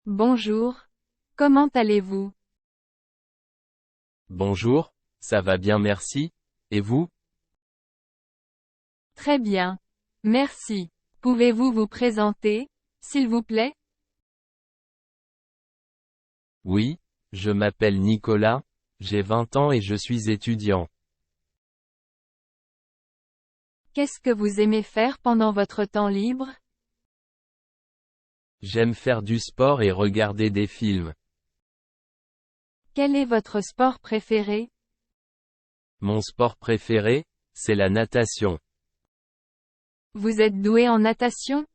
Bonjour. Comment allez-vous? Bonjour, ça va bien merci, et vous? Très bien. Merci. Pouvez-vous vous présenter, s'il vous plaît? Oui, je m'appelle Nicolas, j'ai 20 ans et je suis étudiant. Qu'est-ce que vous aimez faire pendant votre temps libre? J'aime faire du sport et regarder des films. Quel est votre sport préféré? Mon sport préféré, c'est la natation. Vous êtes doué en natation?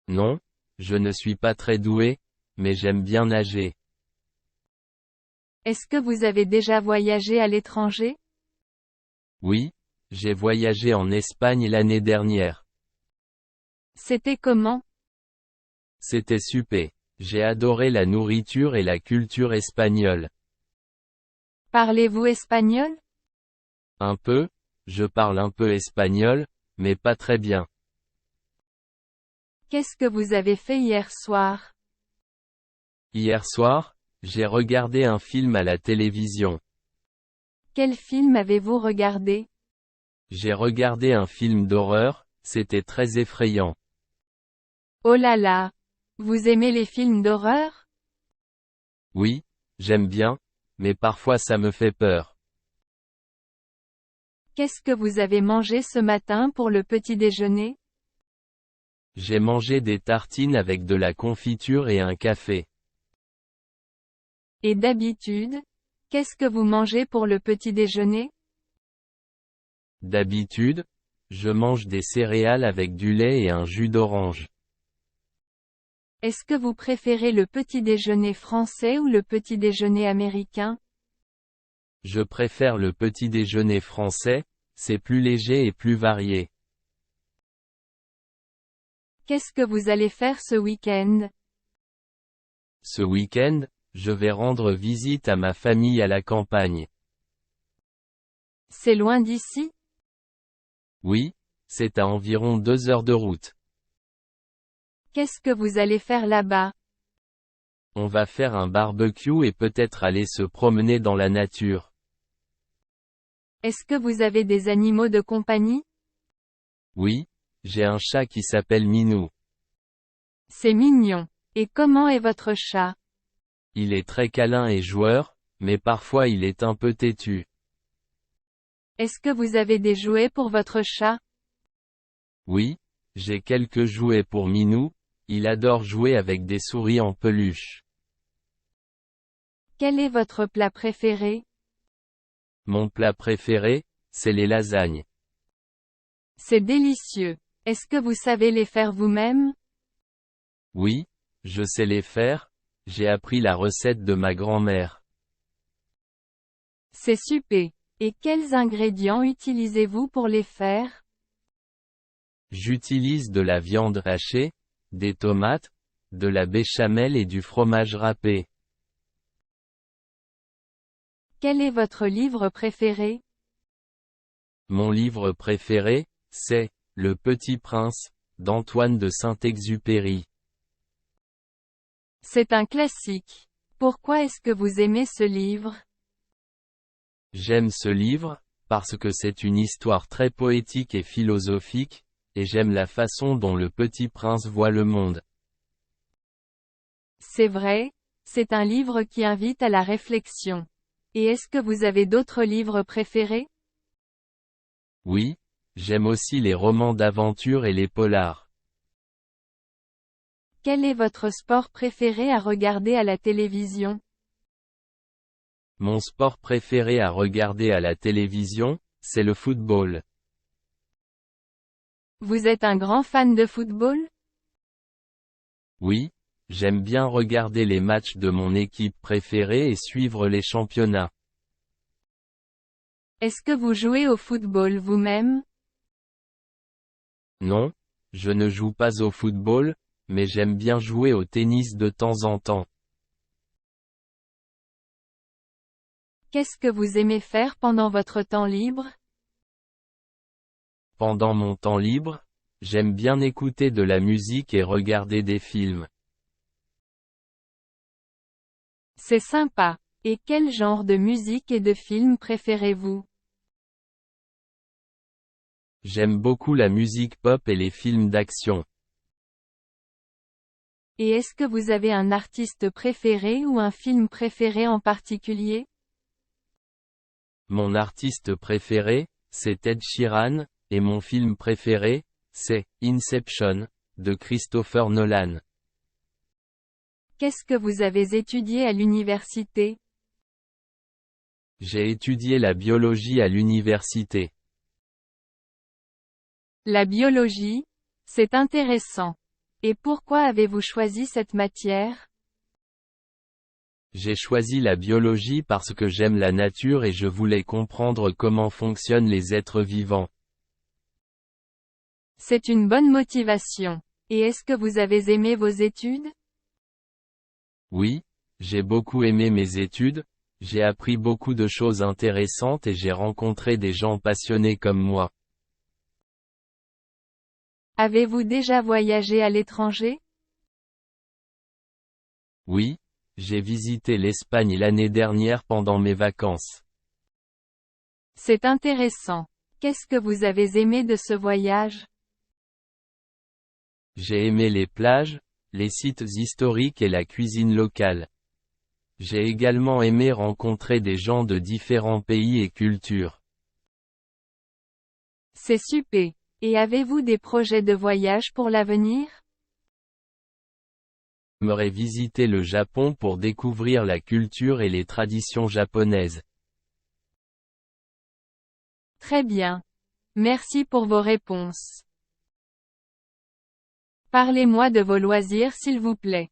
Non, je ne suis pas très doué, mais j'aime bien nager. Est-ce que vous avez déjà voyagé à l'étranger? Oui, j'ai voyagé en Espagne l'année dernière. C'était comment? C'était super. J'ai adoré la nourriture et la culture espagnole. Parlez-vous espagnol? Un peu, je parle un peu espagnol, mais pas très bien. Qu'est-ce que vous avez fait hier soir? Hier soir, j'ai regardé un film à la télévision. Quel film avez-vous regardé? J'ai regardé un film d'horreur, c'était très effrayant. Oh là là! Vous aimez les films d'horreur? Oui, j'aime bien, mais parfois ça me fait peur. Qu'est-ce que vous avez mangé ce matin pour le petit déjeuner? J'ai mangé des tartines avec de la confiture et un café. Et d'habitude, qu'est-ce que vous mangez pour le petit déjeuner? D'habitude, je mange des céréales avec du lait et un jus d'orange. Est-ce que vous préférez le petit déjeuner français ou le petit déjeuner américain? Je préfère le petit déjeuner français, c'est plus léger et plus varié. Qu'est-ce que vous allez faire ce week-end? Ce week-end, je vais rendre visite à ma famille à la campagne. C'est loin d'ici? Oui, c'est à environ 2 heures de route. Qu'est-ce que vous allez faire là-bas? On va faire un barbecue et peut-être aller se promener dans la nature. Est-ce que vous avez des animaux de compagnie? Oui, j'ai un chat qui s'appelle Minou. C'est mignon. Et comment est votre chat? Il est très câlin et joueur, mais parfois il est un peu têtu. Est-ce que vous avez des jouets pour votre chat? Oui, j'ai quelques jouets pour Minou, il adore jouer avec des souris en peluche. Quel est votre plat préféré? Mon plat préféré, c'est les lasagnes. C'est délicieux. Est-ce que vous savez les faire vous-même? Oui, je sais les faire, j'ai appris la recette de ma grand-mère. C'est super. Et quels ingrédients utilisez-vous pour les faire? J'utilise de la viande hachée, des tomates, de la béchamel et du fromage râpé. Quel est votre livre préféré? Mon livre préféré, c'est Le Petit Prince, d'Antoine de Saint-Exupéry. C'est un classique. Pourquoi est-ce que vous aimez ce livre? J'aime ce livre, parce que c'est une histoire très poétique et philosophique, et j'aime la façon dont le Petit Prince voit le monde. C'est vrai, c'est un livre qui invite à la réflexion. Et est-ce que vous avez d'autres livres préférés? Oui, j'aime aussi les romans d'aventure et les polars. Quel est votre sport préféré à regarder à la télévision? Mon sport préféré à regarder à la télévision, c'est le football. Vous êtes un grand fan de football? Oui, j'aime bien regarder les matchs de mon équipe préférée et suivre les championnats. Est-ce que vous jouez au football vous-même? Non, je ne joue pas au football, mais j'aime bien jouer au tennis de temps en temps. Qu'est-ce que vous aimez faire pendant votre temps libre? Pendant mon temps libre, j'aime bien écouter de la musique et regarder des films. C'est sympa. Et quel genre de musique et de film préférez-vous? J'aime beaucoup la musique pop et les films d'action. Et est-ce que vous avez un artiste préféré ou un film préféré en particulier? Mon artiste préféré, c'est Ed Sheeran, et mon film préféré, c'est Inception, de Christopher Nolan. Qu'est-ce que vous avez étudié à l'université? J'ai étudié la biologie à l'université. La biologie? C'est intéressant. Et pourquoi avez-vous choisi cette matière? J'ai choisi la biologie parce que j'aime la nature et je voulais comprendre comment fonctionnent les êtres vivants. C'est une bonne motivation. Et est-ce que vous avez aimé vos études? Oui, j'ai beaucoup aimé mes études, j'ai appris beaucoup de choses intéressantes et j'ai rencontré des gens passionnés comme moi. Avez-vous déjà voyagé à l'étranger? Oui, j'ai visité l'Espagne l'année dernière pendant mes vacances. C'est intéressant. Qu'est-ce que vous avez aimé de ce voyage? J'ai aimé les plages, les sites historiques et la cuisine locale. J'ai également aimé rencontrer des gens de différents pays et cultures. C'est super. Et avez-vous des projets de voyage pour l'avenir? J'aimerais visiter le Japon pour découvrir la culture et les traditions japonaises. Très bien. Merci pour vos réponses. Parlez-moi de vos loisirs s'il vous plaît.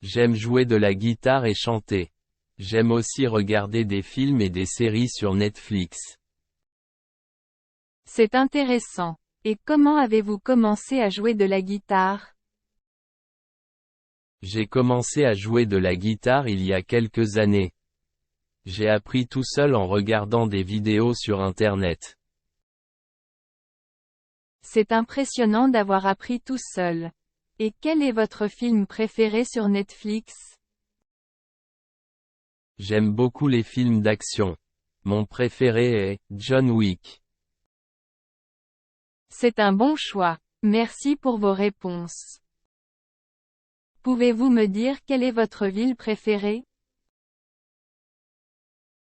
J'aime jouer de la guitare et chanter. J'aime aussi regarder des films et des séries sur Netflix. C'est intéressant. Et comment avez-vous commencé à jouer de la guitare? J'ai commencé à jouer de la guitare il y a quelques années. J'ai appris tout seul en regardant des vidéos sur Internet. C'est impressionnant d'avoir appris tout seul. Et quel est votre film préféré sur Netflix? J'aime beaucoup les films d'action. Mon préféré est John Wick. C'est un bon choix. Merci pour vos réponses. Pouvez-vous me dire quelle est votre ville préférée?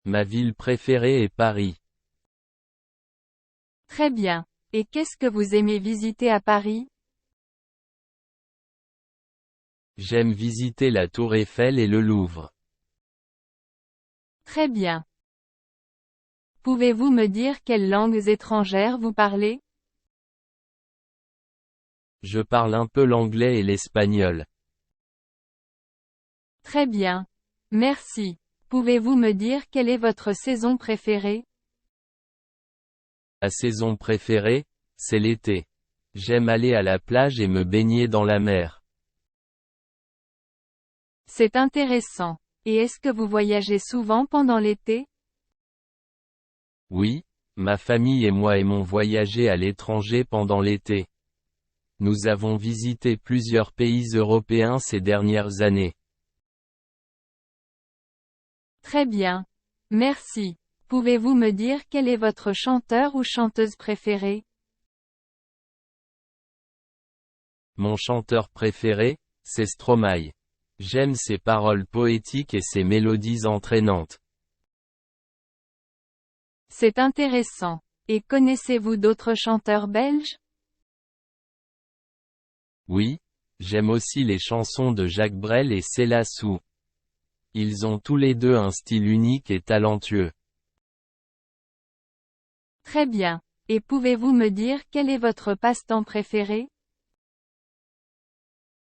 Ma ville préférée est Paris. Très bien. Et qu'est-ce que vous aimez visiter à Paris? J'aime visiter la Tour Eiffel et le Louvre. Très bien. Pouvez-vous me dire quelles langues étrangères vous parlez? Je parle un peu l'anglais et l'espagnol. Très bien. Merci. Pouvez-vous me dire quelle est votre saison préférée? Ma saison préférée, c'est l'été. J'aime aller à la plage et me baigner dans la mer. C'est intéressant. Et est-ce que vous voyagez souvent pendant l'été? Oui, ma famille et moi aimons voyager à l'étranger pendant l'été. Nous avons visité plusieurs pays européens ces dernières années. Très bien. Merci. Pouvez-vous me dire quel est votre chanteur ou chanteuse préféré? Mon chanteur préféré, c'est Stromae. J'aime ses paroles poétiques et ses mélodies entraînantes. C'est intéressant. Et connaissez-vous d'autres chanteurs belges? Oui, j'aime aussi les chansons de Jacques Brel et Céla Sou. Ils ont tous les deux un style unique et talentueux. Très bien. Et pouvez-vous me dire quel est votre passe-temps préféré?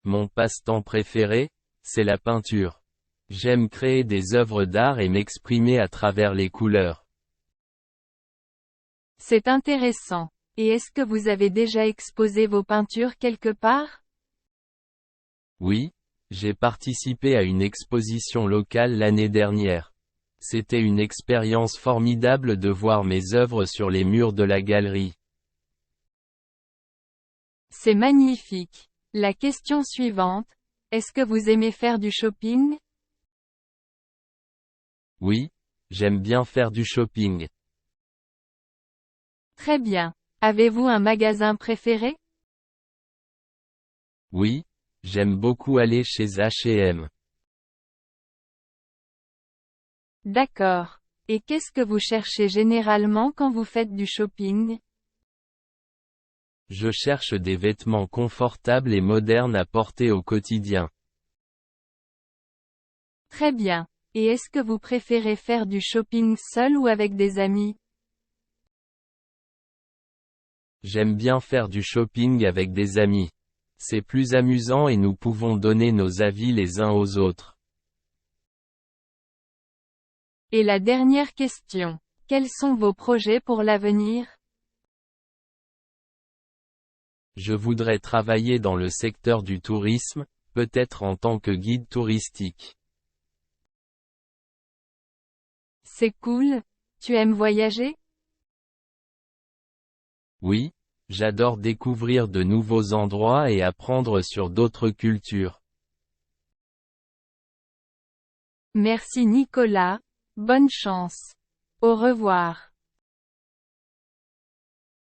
Mon passe-temps préféré, c'est la peinture. J'aime créer des œuvres d'art et m'exprimer à travers les couleurs. C'est intéressant. Et est-ce que vous avez déjà exposé vos peintures quelque part? Oui, j'ai participé à une exposition locale l'année dernière. C'était une expérience formidable de voir mes œuvres sur les murs de la galerie. C'est magnifique. La question suivante. Est-ce que vous aimez faire du shopping? Oui, j'aime bien faire du shopping. Très bien. Avez-vous un magasin préféré? Oui, j'aime beaucoup aller chez H&M. D'accord. Et qu'est-ce que vous cherchez généralement quand vous faites du shopping? Je cherche des vêtements confortables et modernes à porter au quotidien. Très bien. Et est-ce que vous préférez faire du shopping seul ou avec des amis? J'aime bien faire du shopping avec des amis. C'est plus amusant et nous pouvons donner nos avis les uns aux autres. Et la dernière question. Quels sont vos projets pour l'avenir? Je voudrais travailler dans le secteur du tourisme, peut-être en tant que guide touristique. C'est cool. Tu aimes voyager? Oui, j'adore découvrir de nouveaux endroits et apprendre sur d'autres cultures. Merci Nicolas. Bonne chance. Au revoir.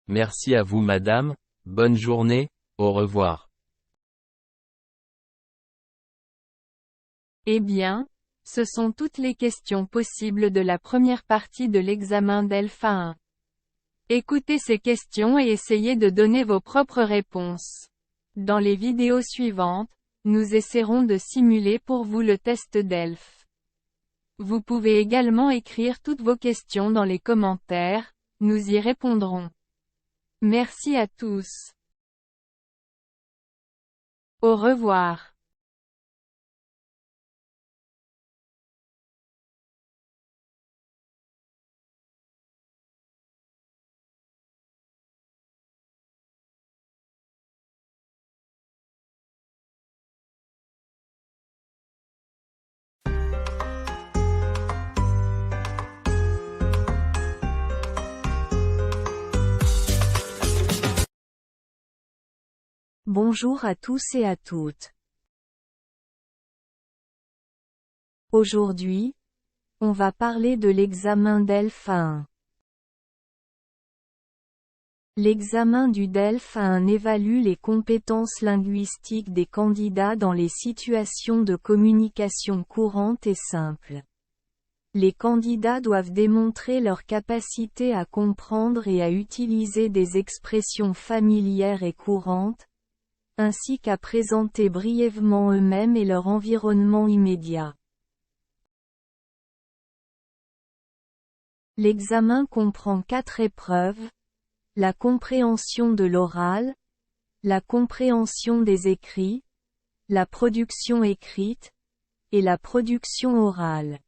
Merci à vous madame, bonne journée, au revoir. Eh bien, ce sont toutes les questions possibles de la première partie de l'examen DELF A1. Écoutez ces questions et essayez de donner vos propres réponses. Dans les vidéos suivantes, nous essaierons de simuler pour vous le test DELF. Vous pouvez également écrire toutes vos questions dans les commentaires, nous y répondrons. Merci à tous. Au revoir. Bonjour à tous et à toutes. Aujourd'hui, on va parler de l'examen DELF A1. L'examen du DELF A1 évalue les compétences linguistiques des candidats dans les situations de communication courantes et simples. Les candidats doivent démontrer leur capacité à comprendre et à utiliser des expressions familières et courantes, ainsi qu'à présenter brièvement eux-mêmes et leur environnement immédiat. L'examen comprend 4 épreuves: la compréhension de l'oral, la compréhension des écrits, la production écrite, et la production orale.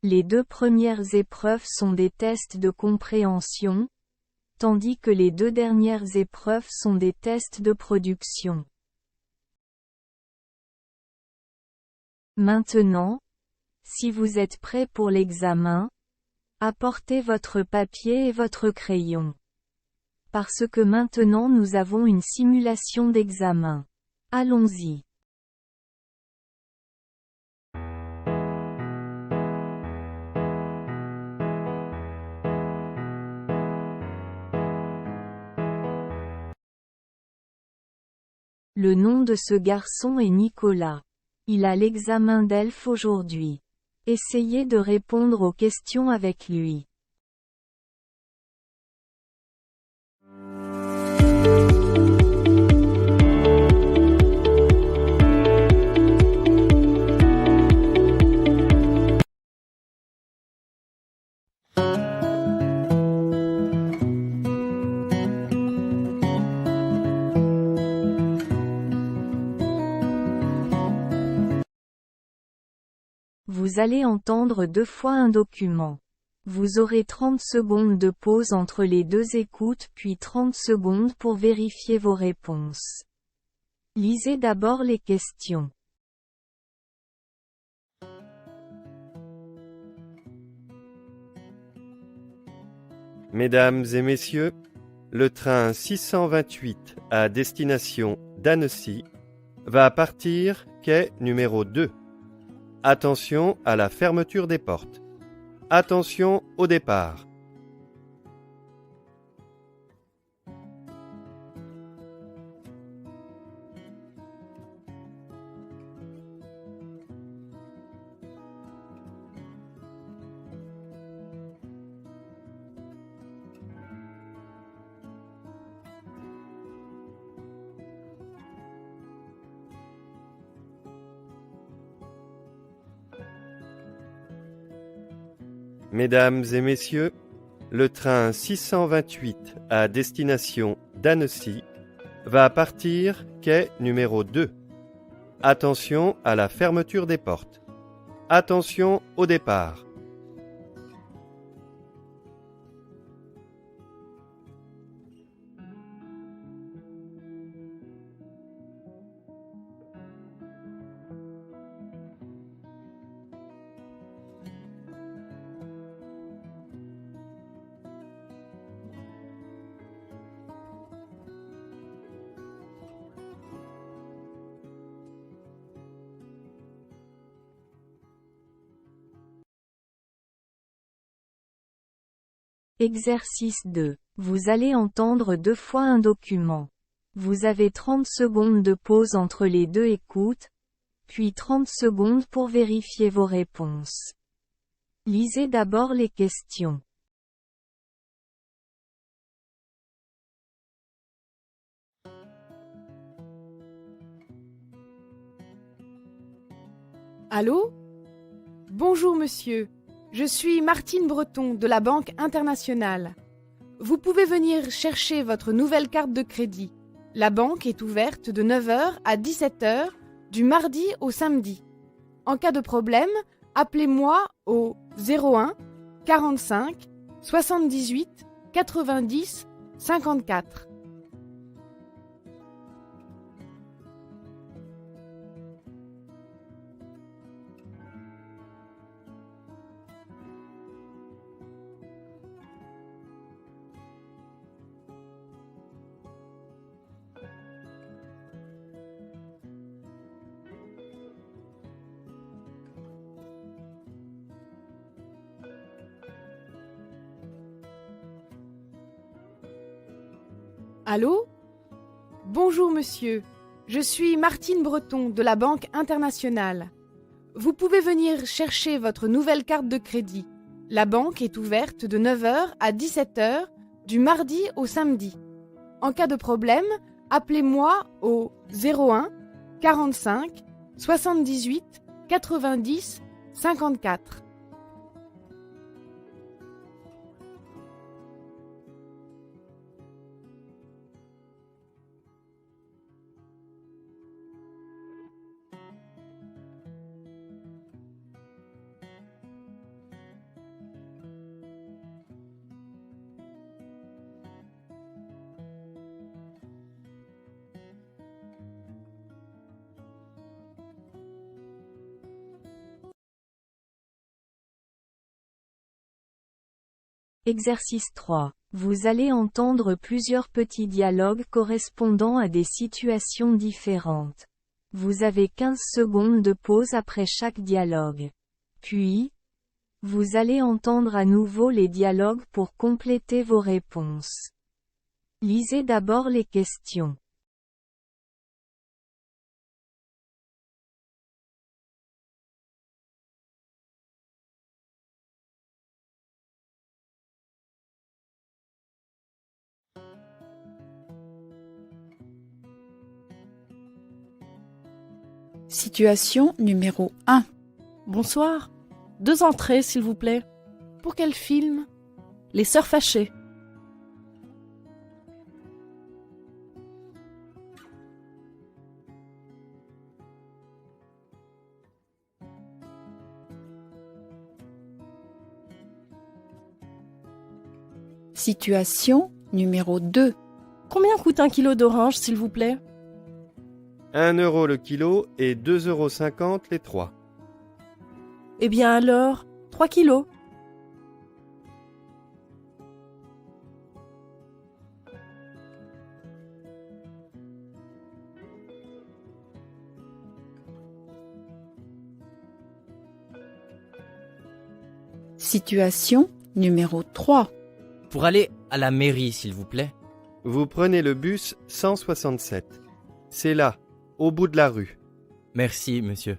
Les 2 premières épreuves sont des tests de compréhension, tandis que les 2 dernières épreuves sont des tests de production. Maintenant, si vous êtes prêt pour l'examen, apportez votre papier et votre crayon. Parce que maintenant nous avons une simulation d'examen. Allons-y. Le nom de ce garçon est Nicolas. Il a l'examen DELF aujourd'hui. Essayez de répondre aux questions avec lui. Vous allez entendre 2 fois un document. Vous aurez 30 secondes de pause entre les 2 écoutes puis 30 secondes pour vérifier vos réponses. Lisez d'abord les questions. Mesdames et messieurs, le train 628 à destination d'Annecy va partir quai numéro 2. Attention à la fermeture des portes. Attention au départ. Mesdames et messieurs, le train 628 à destination d'Annecy va partir quai numéro 2. Attention à la fermeture des portes. Attention au départ. Exercice 2. Vous allez entendre 2 fois un document. Vous avez 30 secondes de pause entre les deux écoutes, puis 30 secondes pour vérifier vos réponses. Lisez d'abord les questions. Allô? Bonjour monsieur, je suis Martine Breton de la Banque Internationale. Vous pouvez venir chercher votre nouvelle carte de crédit. La banque est ouverte de 9 h à 17 h du mardi au samedi. En cas de problème, appelez-moi au 01 45 78 90 54. Allô? Bonjour monsieur, je suis Martine Breton de la Banque Internationale. Vous pouvez venir chercher votre nouvelle carte de crédit. La banque est ouverte de 9 h à 17 h du mardi au samedi. En cas de problème, appelez-moi au 01 45 78 90 54. Exercice 3. Vous allez entendre plusieurs petits dialogues correspondant à des situations différentes. Vous avez 15 secondes de pause après chaque dialogue. Puis, vous allez entendre à nouveau les dialogues pour compléter vos réponses. Lisez d'abord les questions. Situation numéro 1. Bonsoir. 2 entrées, s'il vous plaît. Pour quel film? Les sœurs fâchées. Situation numéro 2. Combien coûte 1 kilo d'orange, s'il vous plaît? 1 euro le kilo et 2,50 € les 3. Eh bien alors, 3 kilos. Situation numéro 3. Pour aller à la mairie, s'il vous plaît. Vous prenez le bus 167. C'est là, au bout de la rue. Merci, monsieur.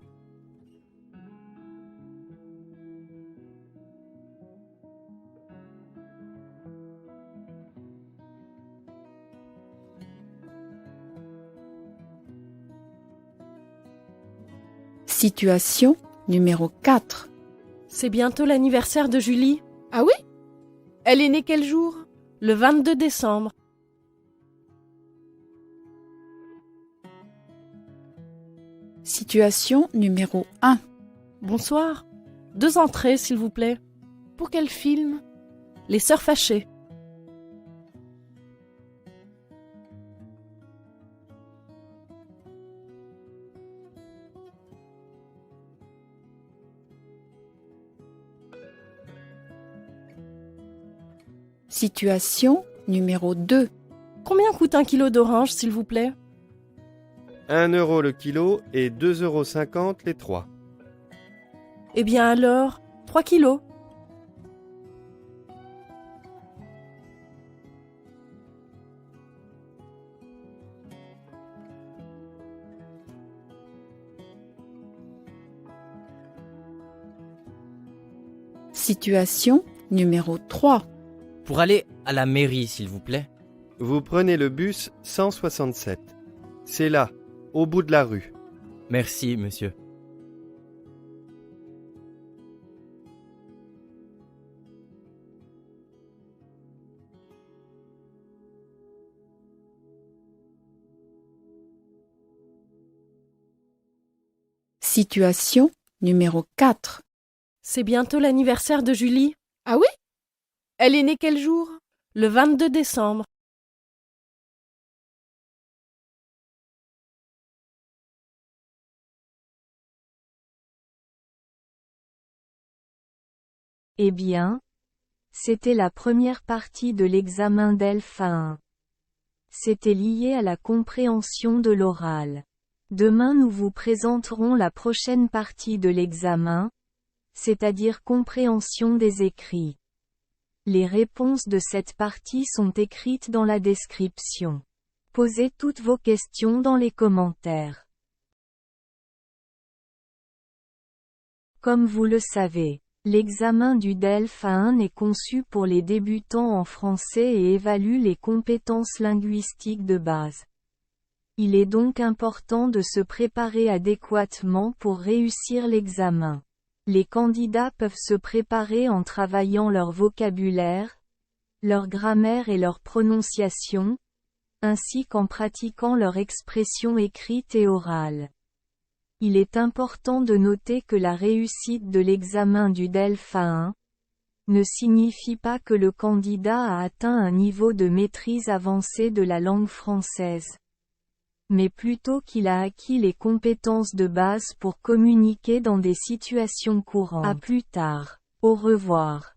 Situation numéro 4. C'est bientôt l'anniversaire de Julie, Ah oui? Elle est née quel jour? le 22 décembre. Situation numéro 1. Bonsoir. 2 entrées, s'il vous plaît. Pour quel film? Les Sœurs Fâchées. Situation numéro 2. Combien coûte 1 kilo d'oranges, s'il vous plaît? 1 euro le kilo et 2,50 € les 3. Eh bien alors, 3 kilos. Situation numéro 3. Pour aller à la mairie, s'il vous plaît. Vous prenez le bus 167. C'est là, au bout de la rue. Merci, monsieur. Situation numéro 4. C'est bientôt l'anniversaire de Julie, Ah oui? Elle est née quel jour? le 22 décembre. Eh bien, c'était la première partie de l'examen DELF A1. C'était lié à la compréhension de l'oral. Demain nous vous présenterons la prochaine partie de l'examen, c'est-à-dire compréhension des écrits. Les réponses de cette partie sont écrites dans la description. Posez toutes vos questions dans les commentaires. Comme vous le savez, l'examen du DELF A1 est conçu pour les débutants en français et évalue les compétences linguistiques de base. Il est donc important de se préparer adéquatement pour réussir l'examen. Les candidats peuvent se préparer en travaillant leur vocabulaire, leur grammaire et leur prononciation, ainsi qu'en pratiquant leur expression écrite et orale. Il est important de noter que la réussite de l'examen du DELF A1 ne signifie pas que le candidat a atteint un niveau de maîtrise avancée de la langue française, mais plutôt qu'il a acquis les compétences de base pour communiquer dans des situations courantes. À plus tard. Au revoir.